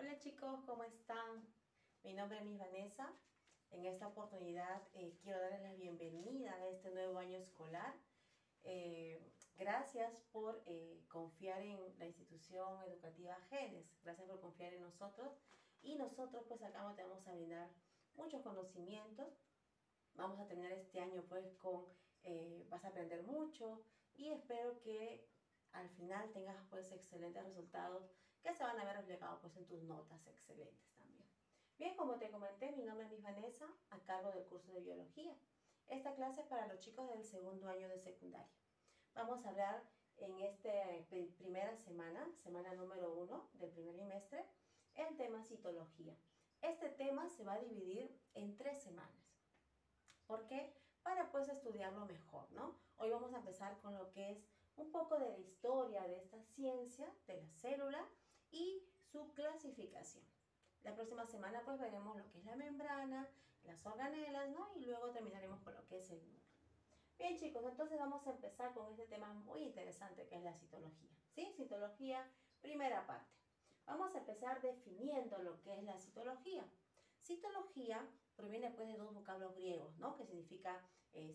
Hola chicos, ¿cómo están? Mi nombre es Miss Vanessa. En esta oportunidad quiero darles la bienvenida a este nuevo año escolar. Gracias por confiar en la institución educativa GENES. Gracias por confiar en nosotros. Y nosotros pues acá te vamos a brindar muchos conocimientos. Vamos a terminar este año pues vas a aprender mucho y espero que al final tengas pues excelentes resultados que se van a ver reflejados pues en tus notas excelentes también. Bien, como te comenté, mi nombre es Miss Vanessa, a cargo del curso de biología. Esta clase es para los chicos del segundo año de secundaria. Vamos a hablar en esta primera semana número 1 del primer trimestre, el tema citología. Este tema se va a dividir en 3 semanas. ¿Por qué? Para pues estudiarlo mejor, ¿no? Hoy vamos a empezar con lo que es un poco de la historia de esta ciencia, de la célula y su clasificación. La próxima semana pues veremos lo que es la membrana, las organelas, ¿no? Y luego terminaremos con lo que es el núcleo. Bien chicos, entonces vamos a empezar con este tema muy interesante que es la citología. ¿Sí? Citología, primera parte. Vamos a empezar definiendo lo que es la citología. Citología proviene pues de dos vocablos griegos, ¿no? Que significa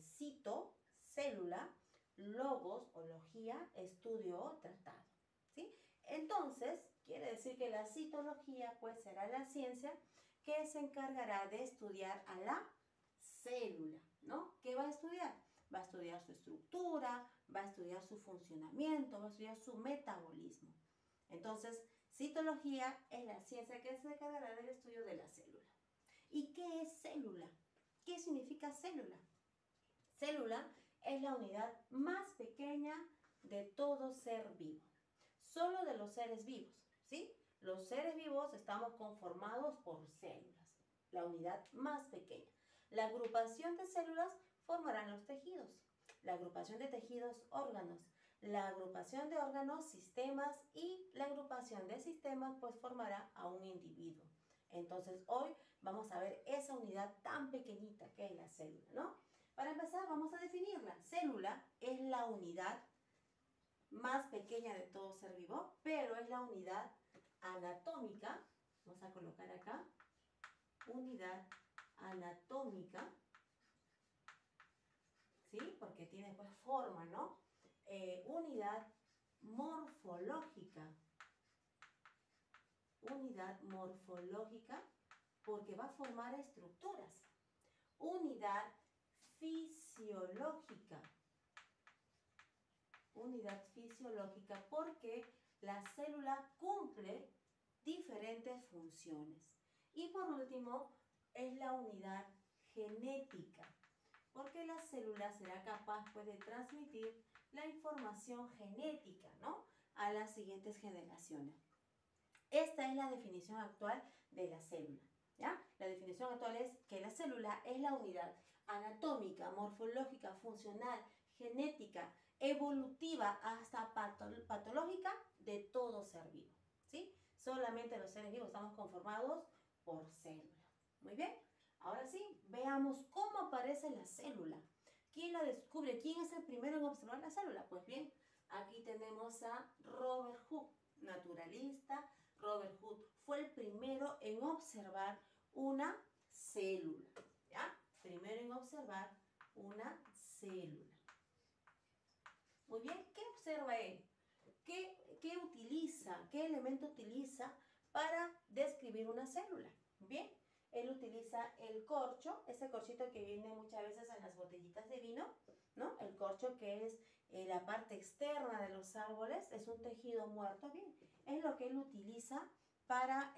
cito, célula, logos o logía, estudio o tratado. ¿Sí? Entonces, quiere decir que la citología pues será la ciencia que se encargará de estudiar a la célula, ¿no? ¿Qué va a estudiar? Va a estudiar su estructura, va a estudiar su funcionamiento, va a estudiar su metabolismo. Entonces, citología es la ciencia que se encargará del estudio de la célula. ¿Y qué es célula? ¿Qué significa célula? Célula es la unidad más pequeña de todo ser vivo. Solo de los seres vivos, ¿sí? Los seres vivos estamos conformados por células, la unidad más pequeña. La agrupación de células formarán los tejidos. La agrupación de tejidos, órganos. La agrupación de órganos, sistemas. Y la agrupación de sistemas, pues formará a un individuo. Entonces, hoy vamos a ver esa unidad tan pequeñita que es la célula, ¿no? Para empezar, vamos a definirla. Célula es la unidad más pequeña de todo ser vivo, pero es la unidad anatómica. Vamos a colocar acá. Unidad anatómica. ¿Sí? Porque tiene pues forma, ¿no? Unidad morfológica. Unidad morfológica porque va a formar estructuras. Unidad fisiológica. Unidad fisiológica porque la célula cumple diferentes funciones. Y por último, es la unidad genética, porque la célula será capaz pues, de transmitir la información genética, ¿no? A las siguientes generaciones. Esta es la definición actual de la célula. ¿Ya? La definición actual es que la célula es la unidad anatómica, morfológica, funcional, genética, evolutiva hasta patológica de todo ser vivo. ¿Sí? Solamente los seres vivos estamos conformados por células. Muy bien. Ahora sí, veamos cómo aparece la célula. ¿Quién la descubre? ¿Quién es el primero en observar la célula? Pues bien, aquí tenemos a Robert Hooke, naturalista. Robert Hooke fue el primero en observar una célula. ¿Ya? Primero en observar una célula. Muy bien, ¿qué observa él? ¿Qué utiliza? ¿Qué elemento utiliza para describir una célula? Bien, él utiliza el corcho, ese corchito que viene muchas veces en las botellitas de vino, ¿no? El corcho que es la parte externa de los árboles, es un tejido muerto, bien, es lo que él utiliza para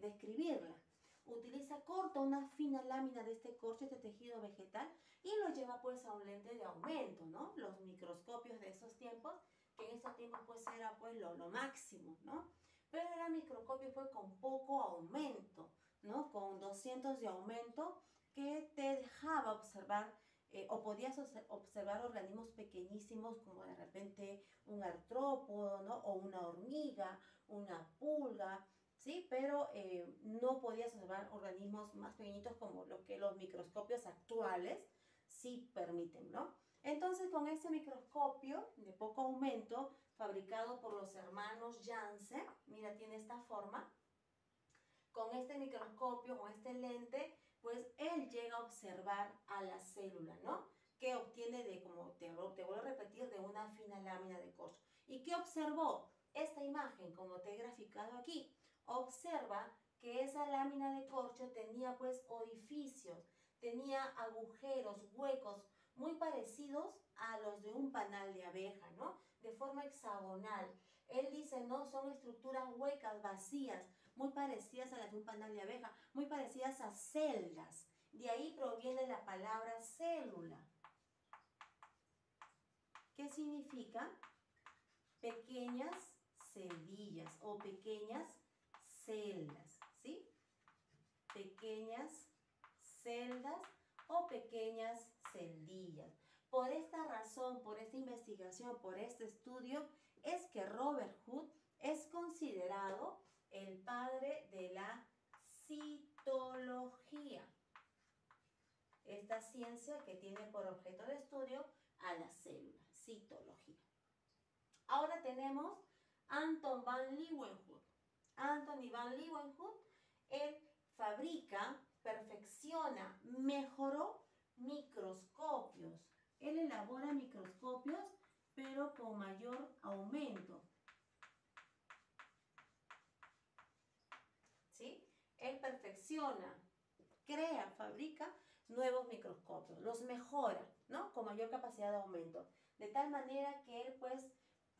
describirla. Corta una fina lámina de este corcho, este tejido vegetal, y lo lleva pues a un lente de aumento, ¿no? Los microscopios de esos tiempos, que en esos tiempos pues era pues lo máximo, ¿no? Pero era microscopio pues con poco aumento, ¿no? Con 200 de aumento que te dejaba observar o podías observar organismos pequeñísimos como de repente un artrópodo, ¿no? O una hormiga, una pulga, ¿sí? Pero no podías observar organismos más pequeñitos como lo que los microscopios actuales sí permiten, ¿no? Entonces, con este microscopio de poco aumento, fabricado por los hermanos Janssen, mira, tiene esta forma, este microscopio, con este lente, pues él llega a observar a la célula, ¿no? Que obtiene de, como te vuelvo a repetir, de una fina lámina de corcho. ¿Y qué observó? Esta imagen, como te he graficado aquí, observa que esa lámina de corcho tenía pues orificios, tenía agujeros, huecos, muy parecidos a los de un panal de abeja, ¿no? De forma hexagonal. Él dice, no, son estructuras huecas, vacías, muy parecidas a las de un panal de abeja, muy parecidas a celdas. De ahí proviene la palabra célula. ¿Qué significa? Pequeñas celdillas o pequeñas celdas, ¿sí? Pequeñas celdas o pequeñas celdillas. Por esta razón, por esta investigación, por este estudio, es que Robert Hooke es considerado el padre de la citología. Esta ciencia que tiene por objeto de estudio a la célula, citología. Ahora tenemos Anton van Leeuwenhoek. Anthony van Leeuwenhoek, él fabrica, perfecciona, mejoró microscopios. Él elabora microscopios, pero con mayor aumento. ¿Sí? Él perfecciona, crea, fabrica nuevos microscopios, los mejora, ¿no? Con mayor capacidad de aumento. De tal manera que él, pues,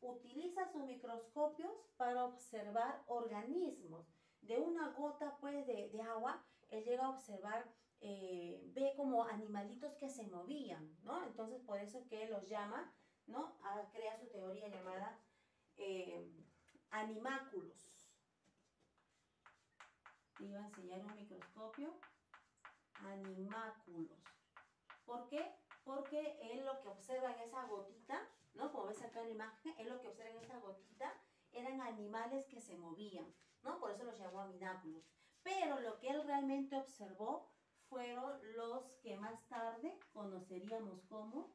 utiliza sus microscopios para observar organismos. De una gota, pues, de agua, él llega a observar, ve como animalitos que se movían, ¿no? Entonces, por eso que él los llama, ¿no? Crea su teoría llamada animáculos. Te iba a enseñar un microscopio. Animáculos. ¿Por qué? Porque él lo que observa en esa gotita, ¿no? Como ves acá en la imagen, él lo que observa en esa gotita eran animales que se movían, ¿no? Por eso los llamó animáculos. Pero lo que él realmente observó fueron los que más tarde conoceríamos como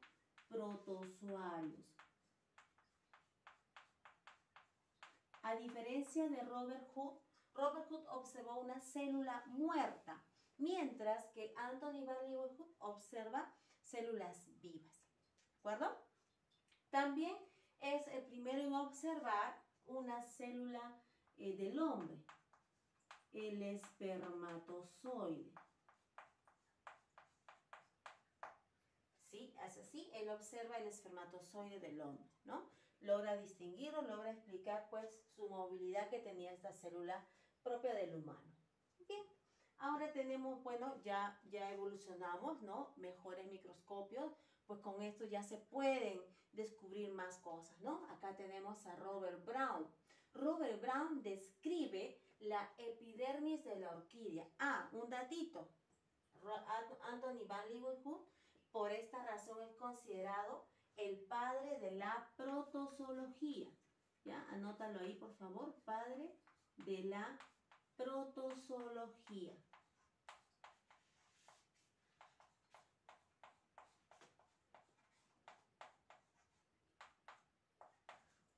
protozoarios. A diferencia de Robert Hooke observó una célula muerta, mientras que Anthony van Leeuwenhoek observa células vivas. ¿De acuerdo? También es el primero en observar una célula del hombre, el espermatozoide. ¿Sí? Es así, él observa el espermatozoide del hombre, ¿no? Logra distinguirlo, logra explicar pues su movilidad que tenía esta célula propia del humano. Bien, ahora tenemos, bueno, ya evolucionamos, ¿no? Mejores microscopios, pues con esto ya se pueden descubrir más cosas, ¿no? Acá tenemos a Robert Brown. Robert Brown describe la epidermis de la orquídea. Un datito. Anthony van Leeuwenhoek, por esta razón es considerado el padre de la protozoología. ¿Ya? Anótalo ahí, por favor. Padre de la protozoología.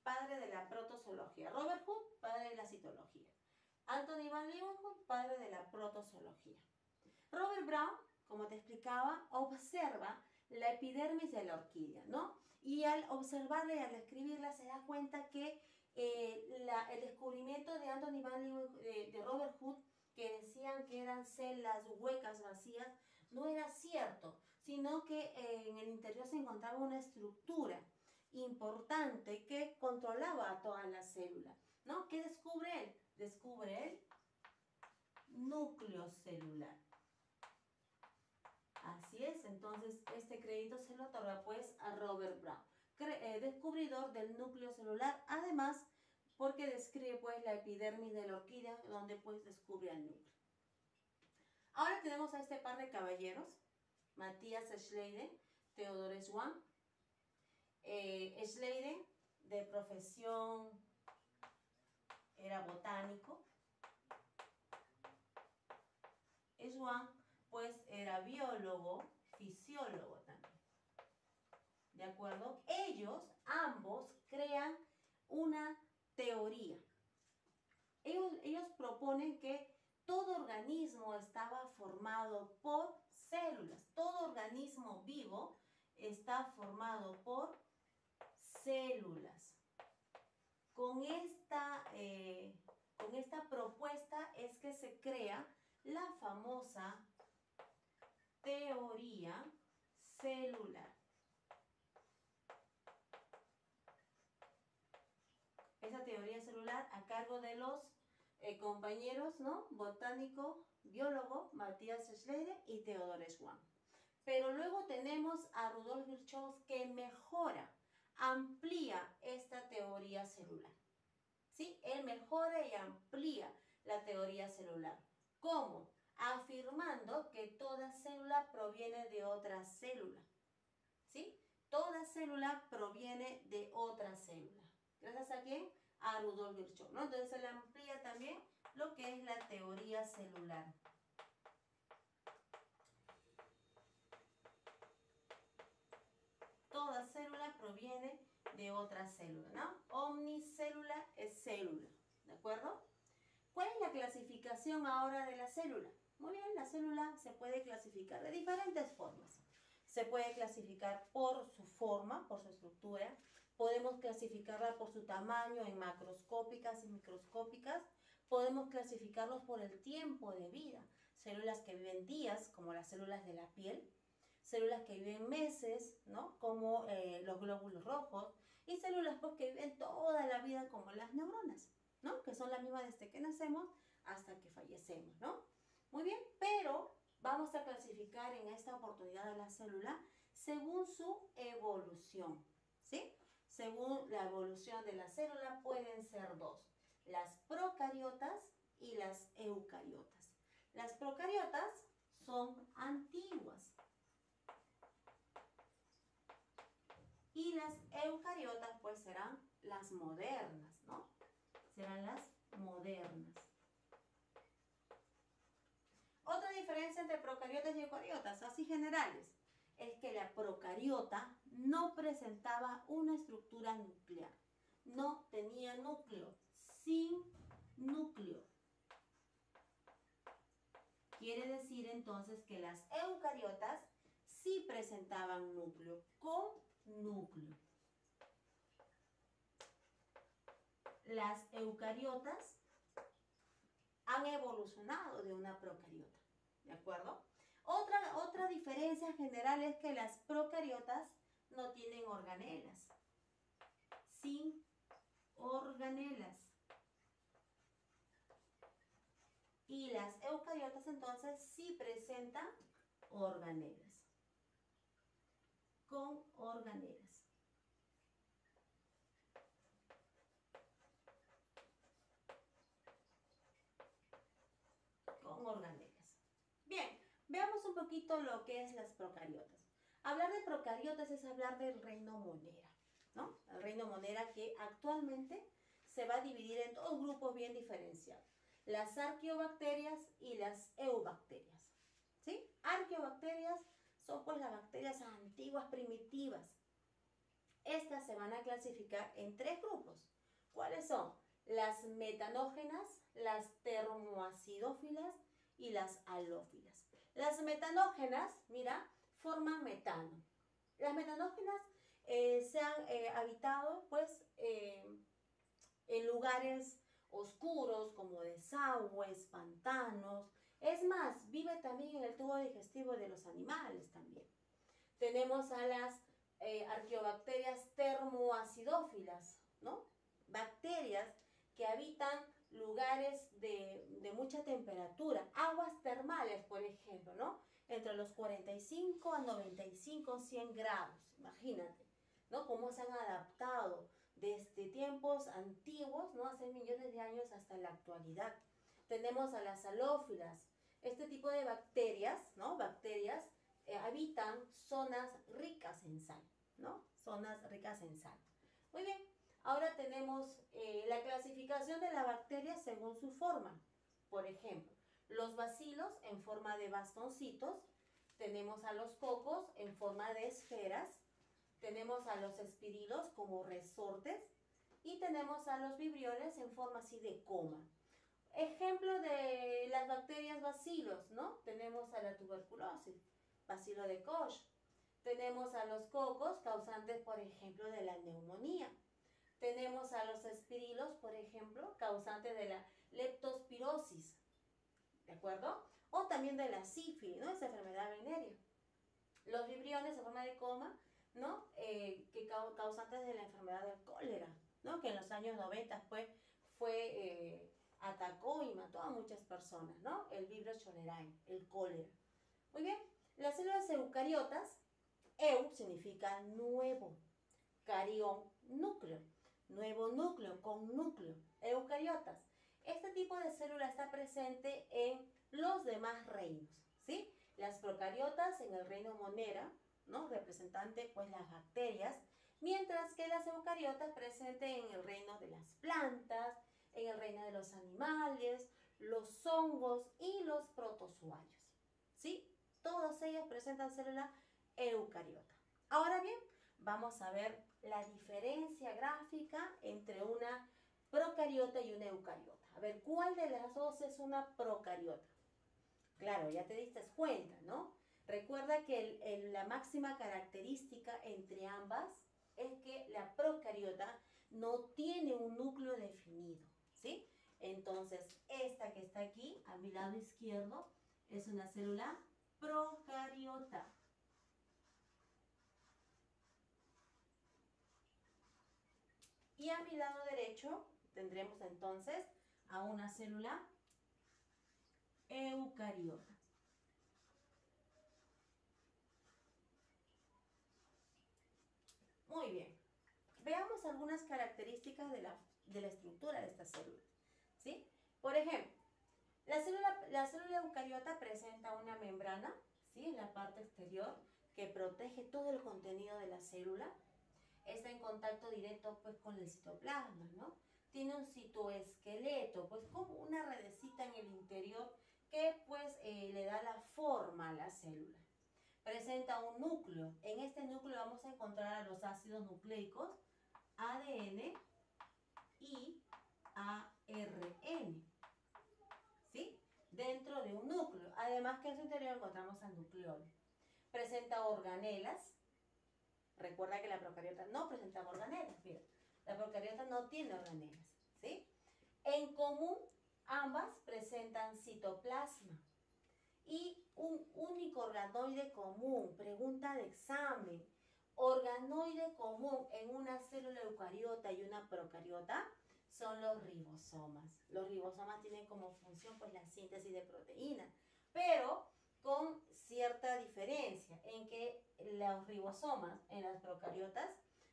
Padre de la protozoología. Robert Hooke, padre de la citología. Anthony van Leeuwenhoek, padre de la protozoología. Robert Brown, como te explicaba, observa la epidermis de la orquídea, ¿no? Y al observarla y al escribirla se da cuenta que el descubrimiento de Anthony van Leeuwenhoek, de Robert Hooke, que decían que eran celdas huecas, vacías, no era cierto, sino que en el interior se encontraba una estructura importante que controlaba a toda la célula, ¿no? ¿Qué descubre él? Descubre el núcleo celular. Así es, entonces este crédito se lo otorga pues a Robert Brown, descubridor del núcleo celular, además porque describe pues la epidermis de la orquídea, donde pues descubre el núcleo. Ahora tenemos a este par de caballeros, Matthias Schleiden, Theodor Schwann. Schleiden, de profesión, era botánico. Schwann, pues, era biólogo, fisiólogo también. ¿De acuerdo? Ellos, ambos, crean una teoría. Ellos proponen que todo organismo estaba formado por células. Todo organismo vivo está formado por células. Con esta propuesta es que se crea la famosa teoría celular. Esa teoría celular a cargo de los compañeros, ¿no? Botánico, biólogo, Matthias Schleide y Theodor Schwann. Pero luego tenemos a Rudolf Virchow que mejora, amplía esta teoría celular. ¿Sí? Él mejora y amplía la teoría celular. ¿Cómo? Afirmando que toda célula proviene de otra célula. ¿Sí? Toda célula proviene de otra célula. ¿Gracias a quién? A Rudolf Virchow, ¿no? Entonces él amplía también lo que es la teoría celular. Toda célula proviene de otra célula, ¿no? Omnicélula es célula, ¿de acuerdo? ¿Cuál es la clasificación ahora de la célula? Muy bien, la célula se puede clasificar de diferentes formas. Se puede clasificar por su forma, por su estructura. Podemos clasificarla por su tamaño en macroscópicas y microscópicas. Podemos clasificarlos por el tiempo de vida. Células que viven días, como las células de la piel. Células que viven meses, ¿no? Como los glóbulos rojos. Y células pues, que viven toda la vida, como las neuronas, ¿no? Que son las mismas desde que nacemos hasta que fallecemos, ¿no? Muy bien, pero vamos a clasificar en esta oportunidad a la célula según su evolución, ¿sí? Según la evolución de la célula pueden ser dos, las procariotas y las eucariotas. Las procariotas son antiguas y las eucariotas pues serán las modernas, ¿no? Serán las modernas. Otra diferencia entre procariotas y eucariotas, así generales, es que la procariota no presentaba una estructura nuclear. No tenía núcleo, sin núcleo. Quiere decir entonces que las eucariotas sí presentaban núcleo, con núcleo. Las eucariotas han evolucionado de una procariota, ¿de acuerdo? Otra diferencia general es que las procariotas no tienen organelas, sin organelas. Y las eucariotas entonces sí presentan organelas, con organelas. Con organelas. Bien, veamos un poquito lo que es las procariotas. Hablar de procariotas es hablar del reino Monera, ¿no? El reino Monera que actualmente se va a dividir en dos grupos bien diferenciados. Las arqueobacterias y las eubacterias, ¿sí? Arqueobacterias son pues las bacterias antiguas, primitivas. Estas se van a clasificar en tres grupos. ¿Cuáles son? Las metanógenas, las termoacidófilas y las halófilas. Las metanógenas, mira, forman metano. Las metanógenas se han habitado pues en lugares oscuros como desagües, pantanos. Es más, vive también en el tubo digestivo de los animales también. Tenemos a las arqueobacterias termoacidófilas, ¿no? Bacterias que habitan lugares de mucha temperatura, aguas termales, por ejemplo, ¿no? Entre los 45 a 95, 100 grados, imagínate, ¿no? Cómo se han adaptado desde tiempos antiguos, ¿no? Hace millones de años hasta la actualidad. Tenemos a las halófilas. Este tipo de bacterias, ¿no? Bacterias habitan zonas ricas en sal, ¿no? Zonas ricas en sal. Muy bien, ahora tenemos la clasificación de la bacteria según su forma. Por ejemplo, los bacilos en forma de bastoncitos, tenemos a los cocos en forma de esferas, tenemos a los espirilos como resortes y tenemos a los vibriones en forma así de coma. Ejemplo de las bacterias bacilos, ¿no? Tenemos a la tuberculosis, bacilo de Koch. Tenemos a los cocos, causantes, por ejemplo, de la neumonía. Tenemos a los espirilos, por ejemplo, causantes de la leptospirosis, ¿de acuerdo? O también de la sífilis, ¿no? Esa enfermedad venérea. Los vibriones en forma de coma, ¿no? Causantes de la enfermedad del cólera, ¿no? Que en los años 90 atacó y mató a muchas personas, ¿no? El vibrio cholerae, el cólera. Muy bien, las células eucariotas, eu significa nuevo, carión, núcleo, nuevo núcleo, con núcleo, eucariotas. Este tipo de célula está presente en los demás reinos, ¿sí? Las procariotas en el reino Monera, ¿no? Representante, pues, las bacterias, mientras que las eucariotas presentes en el reino de las plantas, en el reino de los animales, los hongos y los protozoarios, ¿sí? Todos ellos presentan célula eucariota. Ahora bien, vamos a ver la diferencia gráfica entre una procariota y una eucariota. A ver, ¿cuál de las dos es una procariota? Claro, ya te diste cuenta, ¿no? Recuerda que la máxima característica entre ambas es que la procariota no tiene un núcleo definido, ¿sí? Entonces, esta que está aquí, a mi lado izquierdo, es una célula procariota. Y a mi lado derecho tendremos entonces a una célula eucariota. Muy bien. Veamos algunas características de la estructura de esta célula, ¿sí? Por ejemplo, la célula eucariota presenta una membrana, ¿sí? En la parte exterior que protege todo el contenido de la célula. Está en contacto directo, pues, con el citoplasma, ¿no? Tiene un citoesqueleto, pues, como una redecita en el interior que, pues, le da la forma a la célula. Presenta un núcleo. En este núcleo vamos a encontrar a los ácidos nucleicos ADN y ARN, ¿sí? Dentro de un núcleo. Además que en su interior encontramos al nucleolo. Presenta organelas. Recuerda que la procariota no presentaba organelas. Mira, la procariota no tiene organelas, ¿sí? En común, ambas presentan citoplasma y un único organoide común. Pregunta de examen. Organoide común en una célula eucariota y una procariota son los ribosomas. Los ribosomas tienen como función, pues, la síntesis de proteínas, pero con cierta diferencia en que los ribosomas en las procariotas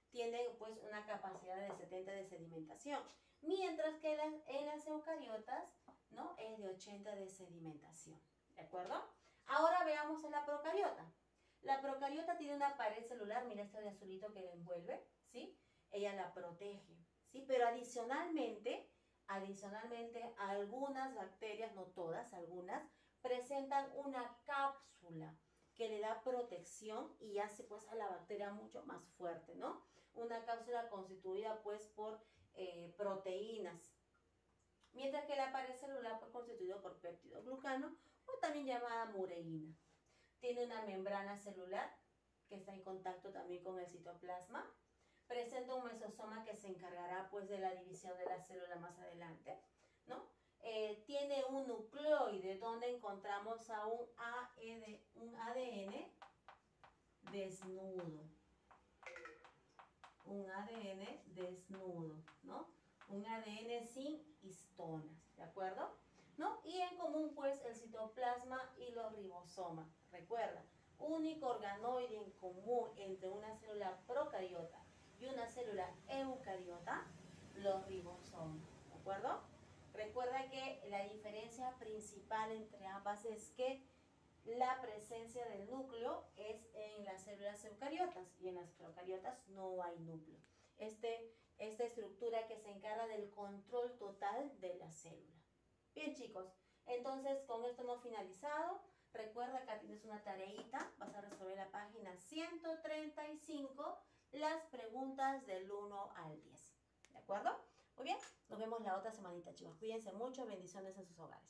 tienen, pues, una capacidad de 70 de sedimentación, mientras que en las eucariotas, ¿no? Es de 80 de sedimentación, ¿de acuerdo? Ahora veamos a la procariota. La procariota tiene una pared celular, mira esto de azulito que la envuelve, ¿sí? Ella la protege, ¿sí? Pero adicionalmente, algunas bacterias, no todas, algunas, presentan una cápsula que le da protección y hace, pues, a la bacteria mucho más fuerte, ¿no? Una cápsula constituida, pues, por proteínas. Mientras que la pared celular fue constituida por péptidoglucano, o también llamada mureína. Tiene una membrana celular que está en contacto también con el citoplasma. Presenta un mesosoma que se encargará, pues, de la división de la célula más adelante, ¿no? Tiene un nucleoide donde encontramos a un ADN desnudo. Un ADN desnudo, ¿no? Un ADN sin histonas, ¿de acuerdo? ¿No? Y en común, pues, el citoplasma y los ribosomas. Recuerda, único organoide en común entre una célula procariota y una célula eucariota, los ribosomas, ¿de acuerdo? Recuerda que la diferencia principal entre ambas es que la presencia del núcleo es en las células eucariotas y en las procariotas no hay núcleo. Esta estructura que se encarga del control total de la célula. Bien, chicos, entonces con esto hemos finalizado. Recuerda que tienes una tareita, vas a resolver la página 135, las preguntas del 1 al 10. ¿De acuerdo? Muy bien, nos vemos la otra semanita, chicos. Cuídense mucho, bendiciones en sus hogares.